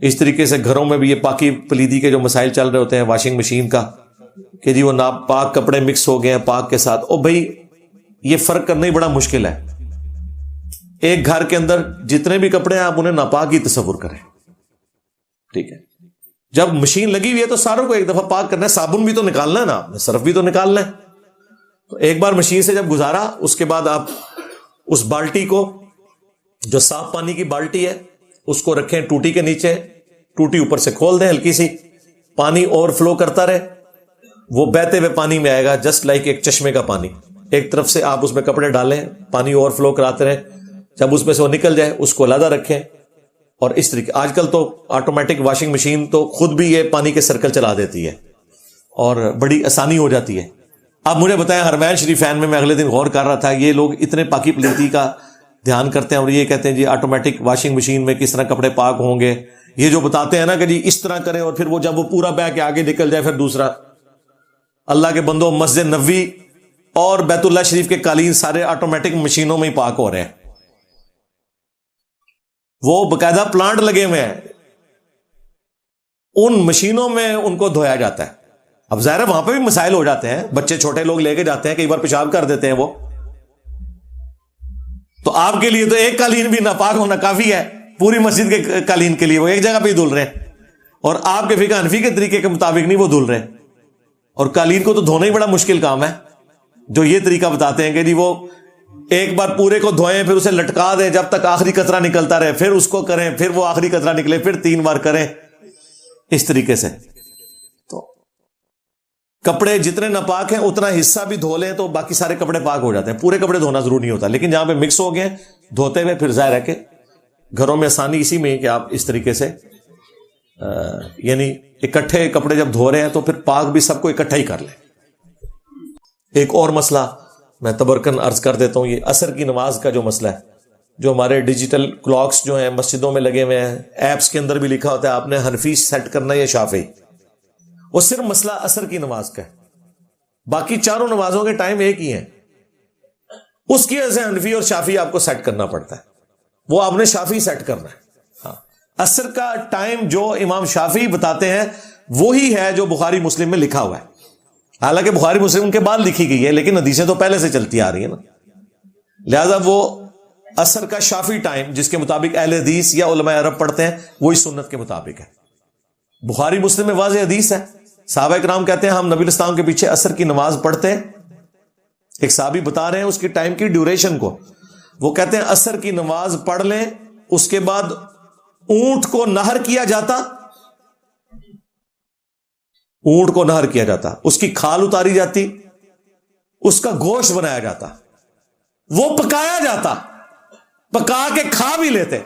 اس طریقے سے گھروں میں بھی یہ پاکی پلیدی کے جو مسائل چل رہے ہوتے ہیں واشنگ مشین کا، کہ جی وہ ناپاک کپڑے مکس ہو گئے ہیں پاک کے ساتھ، او بھائی یہ فرق کرنا ہی بڑا مشکل ہے. ایک گھر کے اندر جتنے بھی کپڑے ہیں آپ انہیں ناپاک ہی تصور کریں، ٹھیک ہے. جب مشین لگی ہوئی ہے تو ساروں کو ایک دفعہ پاک کرنا ہے، صابن بھی تو نکالنا ہے نا، سرف بھی تو نکالنا ہے. تو ایک بار مشین سے جب گزارا، اس کے بعد آپ اس بالٹی کو، جو صاف پانی کی بالٹی ہے، اس کو رکھیں ٹوٹی کے نیچے، ٹوٹی اوپر سے کھول دیں ہلکی سی، پانی اوور فلو کرتا رہے، وہ بہتے ہوئے پانی میں آئے گا، جسٹ لائک ایک چشمے کا پانی. ایک طرف سے آپ اس میں کپڑے ڈالیں، پانی اوور فلو کراتے رہیں، جب اس میں سے وہ نکل جائے اس کو علیحدہ رکھیں. اور اس طریقے آج کل تو آٹومیٹک واشنگ مشین تو خود بھی یہ پانی کے سرکل چلا دیتی ہے اور بڑی آسانی ہو جاتی ہے. اب مجھے بتائیں، حرمین شریفین میں اگلے دن غور کر رہا تھا، یہ لوگ اتنے پاکی پلیتی کا دھیان کرتے ہیں اور یہ کہتے ہیں جی آٹومیٹک واشنگ مشین میں کس طرح کپڑے پاک ہوں گے. یہ جو بتاتے ہیں نا کہ جی اس طرح کریں، اور پھر وہ جب وہ پورا بہ کے آگے نکل جائے پھر دوسرا. اللہ کے بندوں، مسجد نبوی اور بیت اللہ شریف کے قالین سارے آٹومیٹک مشینوں میں ہی پاک ہو رہے ہیں. وہ باقاعدہ پلانٹ لگے ہوئے ہیں، ان مشینوں میں ان کو دھویا جاتا ہے. اب ظاہر ہے وہاں پہ بھی مسائل ہو جاتے ہیں، بچے چھوٹے لوگ لے کے جاتے ہیں، کئی بار پیشاب کر دیتے ہیں وہ. تو آپ کے لیے تو ایک قالین بھی ناپاک ہونا کافی ہے، پوری مسجد کے قالین کے لیے وہ ایک جگہ پہ ہی دھل رہے ہیں، اور آپ کے فقہ حنفی کے طریقے کے مطابق نہیں وہ دھل رہے. اور قالین کو تو دھونا ہی بڑا مشکل کام ہے. جو یہ طریقہ بتاتے ہیں کہ جی وہ ایک بار پورے کو دھوئیں، پھر اسے لٹکا دیں جب تک آخری قطرہ نکلتا رہے، پھر اس کو کریں، پھر وہ آخری قطرہ نکلے، پھر 3 بار کریں، اس طریقے سے. تو کپڑے جتنے ناپاک ہیں اتنا حصہ بھی دھو لیں تو باقی سارے کپڑے پاک ہو جاتے ہیں. پورے کپڑے دھونا ضروری نہیں ہوتا، لیکن جہاں پہ مکس ہو گئے دھوتے ہوئے پھر ظاہر ہے کہ گھروں میں آسانی اسی میں ہے کہ آپ اس طریقے سے یعنی اکٹھے کپڑے جب دھو رہے ہیں تو پھر پاک بھی سب کو اکٹھا ہی کر لیں. ایک اور مسئلہ میں تبرکن عرض کر دیتا ہوں، یہ عصر کی نماز کا جو مسئلہ ہے، جو ہمارے ڈیجیٹل کلاکس جو ہیں مسجدوں میں لگے ہوئے ہیں، ایپس کے اندر بھی لکھا ہوتا ہے آپ نے حنفی سیٹ کرنا یا شافعی. وہ صرف مسئلہ عصر کی نماز کا ہے، باقی چاروں نمازوں کے ٹائم ایک ہی ہیں. اس کی وجہ سے حنفی اور شافعی آپ کو سیٹ کرنا پڑتا ہے، وہ آپ نے شافعی سیٹ کرنا ہے. ہاں، عصر کا ٹائم جو امام شافعی بتاتے ہیں وہی ہے جو بخاری مسلم میں لکھا ہوا ہے. حالانکہ بخاری مسلم کے بعد لکھی گئی ہے لیکن حدیثیں تو پہلے سے چلتی آ رہی ہیں نا، لہذا وہ عصر کا شافعی ٹائم جس کے مطابق اہل حدیث یا علماء عرب پڑھتے ہیں وہی سنت کے مطابق ہے. بخاری مسلم میں واضح حدیث ہے، صحابہ کرام کہتے ہیں ہم نبی اسلام کے پیچھے عصر کی نماز پڑھتے ہیں. ایک صحابی بتا رہے ہیں اس کی ٹائم کی ڈیوریشن کو، وہ کہتے ہیں عصر کی نماز پڑھ لیں، اس کے بعد اونٹ کو نہر کیا جاتا، اونٹ کو نہر کیا جاتا، اس کی کھال اتاری جاتی، اس کا گوشت بنایا جاتا، وہ پکایا جاتا، پکا کے کھا بھی لیتے،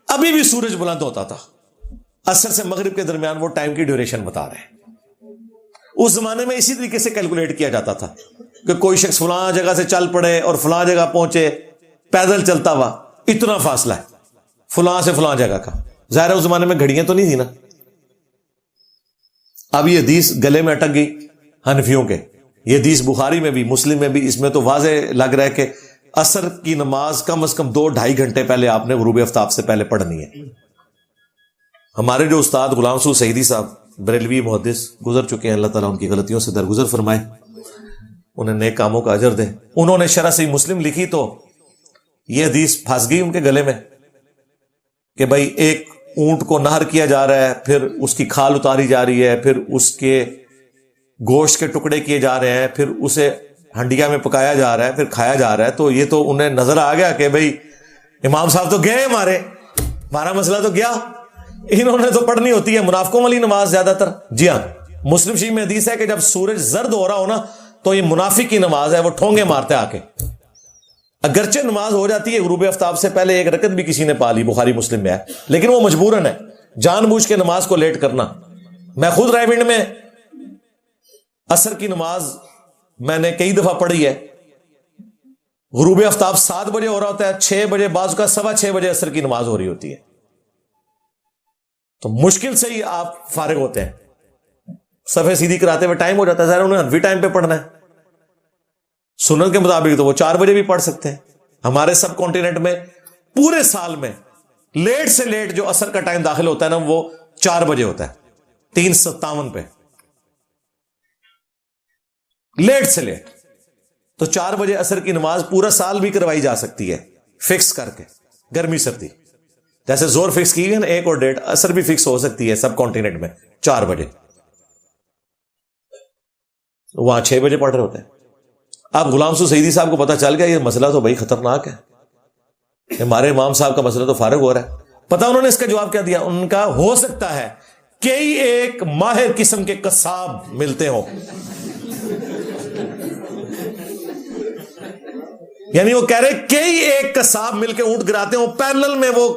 ابھی بھی سورج بلند ہوتا تھا. عصر سے مغرب کے درمیان وہ ٹائم کی ڈیوریشن بتا رہے ہیں. اس زمانے میں اسی طریقے سے کیلکولیٹ کیا جاتا تھا کہ کوئی شخص فلاں جگہ سے چل پڑے اور فلاں جگہ پہنچے پیدل چلتا ہوا، اتنا فاصلہ ہے فلاں سے فلاں جگہ کا. ظاہر ہے اس زمانے میں گھڑیاں تو نہیں تھی نا. اب یہ حدیث گلے میں اٹک گئی حنفیوں کے. یہ حدیث بخاری میں بھی مسلم میں بھی، اس میں تو واضح لگ رہا ہے کہ عصر کی نماز کم از کم 2-2.5 گھنٹے پہلے آپ نے غروب آفتاب سے پہلے پڑھنی ہے. ہمارے جو استاد غلام رسول سعیدی صاحب بریلوی محدث گزر چکے ہیں، اللہ تعالیٰ ان کی غلطیوں سے درگزر فرمائے، انہیں نیک کاموں کا اجر دے. انہوں نے شرح صحیح مسلم لکھی تو یہ حدیث پھنس گئی ان کے گلے میں کہ بھائی ایک اونٹ کو نہر کیا جا رہا ہے، پھر اس کی کھال اتاری جا رہی ہے، پھر اس کے گوشت کے ٹکڑے کیے جا رہے ہیں، پھر اسے ہنڈیا میں پکایا جا رہا ہے، پھر کھایا جا رہا ہے. تو یہ تو انہیں نظر آ گیا کہ بھئی امام صاحب تو گئے، ہمارا مسئلہ تو گیا. انہوں نے تو پڑھنی ہوتی ہے منافقوں والی نماز زیادہ تر. جی ہاں، مسلم شریف میں حدیث ہے کہ جب سورج زرد ہو رہا ہو نا تو یہ منافق کی نماز ہے، وہ ٹھونگے مارتے آ کے. اگرچہ نماز ہو جاتی ہے غروب آفتاب سے پہلے، ایک رکعت بھی کسی نے پا لی، بخاری مسلم میں ہے، لیکن وہ مجبوراً ہے، جان بوجھ کے نماز کو لیٹ کرنا. میں خود رائے ونڈ میں عصر کی نماز میں نے کئی دفعہ پڑھی ہے، غروب آفتاب 7 بجے ہو رہا ہوتا ہے، 6 بجے، بعض کا 6:15 بجے عصر کی نماز ہو رہی ہوتی ہے. تو مشکل سے ہی آپ فارغ ہوتے ہیں، صفحے سیدھی کراتے ہوئے ٹائم ہو جاتا ہے. ظاہر انہیں حنفی ٹائم پہ پڑھنا ہے، سنت کے مطابق تو وہ 4 بجے بھی پڑھ سکتے ہیں. ہمارے سب کانٹیننٹ میں پورے سال میں لیٹ سے لیٹ جو عصر کا ٹائم داخل ہوتا ہے نا وہ 4 بجے ہوتا ہے 3:57 پہ، لیٹ سے لیٹ. تو 4 بجے عصر کی نماز پورا سال بھی کروائی جا سکتی ہے فکس کر کے، گرمی سردی جیسے زور فکس کی ہے نا 1 اور 1:30، عصر بھی فکس ہو سکتی ہے سب کانٹیننٹ میں 4 بجے. وہاں 6 بجے پڑھ رہے ہوتے ہیں. آپ غلام سو سعیدی صاحب کو پتا چل گیا یہ مسئلہ تو بھائی خطرناک ہے، ہمارے امام صاحب کا مسئلہ تو فارغ ہو رہا ہے. پتا انہوں نے اس کا جواب کیا دیا؟ ان کا ہو سکتا ہے کئی ایک ماہر قسم کے قصاب ملتے ہوں. یعنی وہ کہہ رہے کئی ایک قصاب مل کے اونٹ گراتے ہوں، پیرلل میں وہ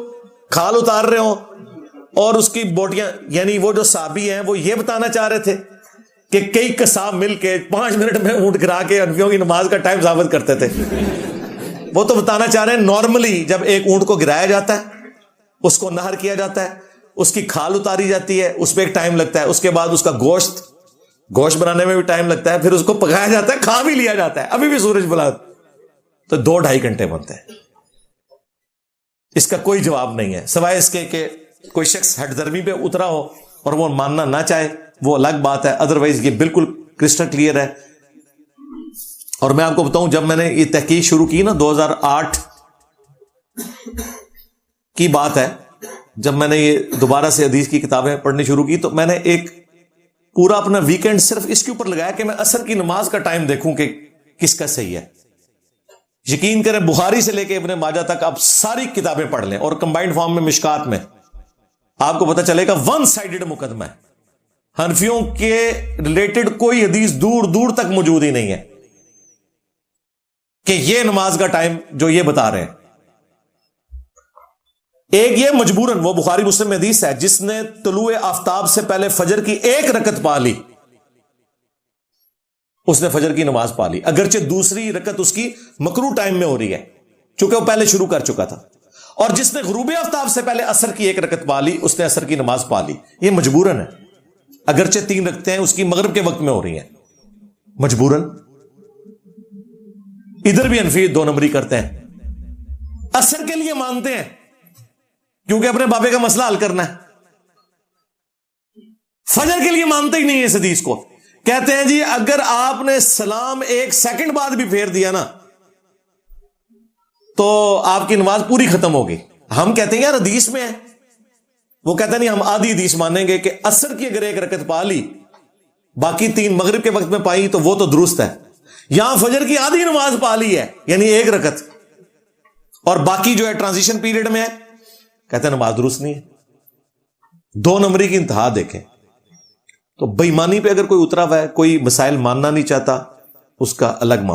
کھال اتار رہے ہوں اور اس کی بوٹیاں. یعنی وہ جو صحابی ہیں وہ یہ بتانا چاہ رہے تھے کہ کئی قصاب مل کے 5 منٹ میں اونٹ گرا کے انفیوں کی نماز کا ٹائم ثابت کرتے تھے. وہ تو بتانا چاہ رہے ہیں نارملی جب ایک اونٹ کو گرایا جاتا ہے، اس کو نہر کیا جاتا ہے، اس کی کھال اتاری جاتی ہے، اس پہ ایک ٹائم لگتا ہے، اس کے بعد اس کا گوشت بنانے میں بھی ٹائم لگتا ہے، پھر اس کو پکایا جاتا ہے، کھا بھی لیا جاتا ہے، ابھی بھی سورج بلند، تو 2-2.5 گھنٹے بنتے ہیں. اس کا کوئی جواب نہیں ہے سوائے اس کے کہ کوئی شخص ہٹ درمی پہ اترا ہو اور وہ ماننا نہ چاہے، وہ الگ بات ہے. ادروائز یہ بالکل کرسٹل کلیئر ہے. اور میں آپ کو بتاؤں جب میں نے یہ تحقیق شروع کی نا 2008 کی بات ہے، جب میں نے یہ دوبارہ سے حدیث کی کتابیں پڑھنی شروع کی تو میں نے ایک پورا اپنا ویکینڈ صرف اس کے اوپر لگایا کہ میں عصر کی نماز کا ٹائم دیکھوں کہ کس کا صحیح ہے. یقین کریں بخاری سے لے کے ابن ماجہ تک آپ ساری کتابیں پڑھ لیں اور کمبائنڈ فارم میں مشکات میں آپ کو پتا چلے گا ون سائیڈڈ مقدمہ ہے. حنفیوں کے ریلیٹڈ کوئی حدیث دور دور تک موجود ہی نہیں ہے کہ یہ نماز کا ٹائم جو یہ بتا رہے ہیں. ایک یہ مجبوراً وہ بخاری مسلم میں حدیث ہے جس نے طلوع آفتاب سے پہلے فجر کی 1 رکعت پا لی، اس نے فجر کی نماز پا لی، اگرچہ دوسری رکعت اس کی مکروہ ٹائم میں ہو رہی ہے چونکہ وہ پہلے شروع کر چکا تھا. اور جس نے غروب آفتاب سے پہلے عصر کی 1 رکعت پا لی اس نے عصر کی نماز پا لی. یہ مجبوراً ہے، اگرچہ 3 رکعتیں اس کی مغرب کے وقت میں ہو رہی ہیں، مجبوراً. ادھر بھی حنفی 2 نمبری کرتے ہیں، عصر کے لیے مانتے ہیں کیونکہ اپنے بابے کا مسئلہ حل کرنا ہے، فجر کے لیے مانتے ہی نہیں ہے اس حدیث کو. کہتے ہیں جی اگر آپ نے سلام 1 سیکنڈ بعد بھی پھیر دیا نا تو آپ کی نماز پوری ختم ہوگی. ہم کہتے ہیں یار حدیث میں ہے، وہ کہتے ہیں نہیں ہم آدھی حدیث مانیں گے کہ عصر کی اگر 1 رکعت پا لی باقی 3 مغرب کے وقت میں پائی تو وہ تو درست ہے. یہاں فجر کی آدھی نماز پا لی ہے یعنی 1 رکعت اور باقی جو ہے ٹرانزیشن پیریڈ میں ہے، کہتے ہیں نماز درست نہیں ہے. 2 نمبری کی انتہا دیکھیں. تو بےایمانی پہ اگر کوئی اترا ہوا ہے، کوئی مسائل ماننا نہیں چاہتا، اس کا الگ معاملہ.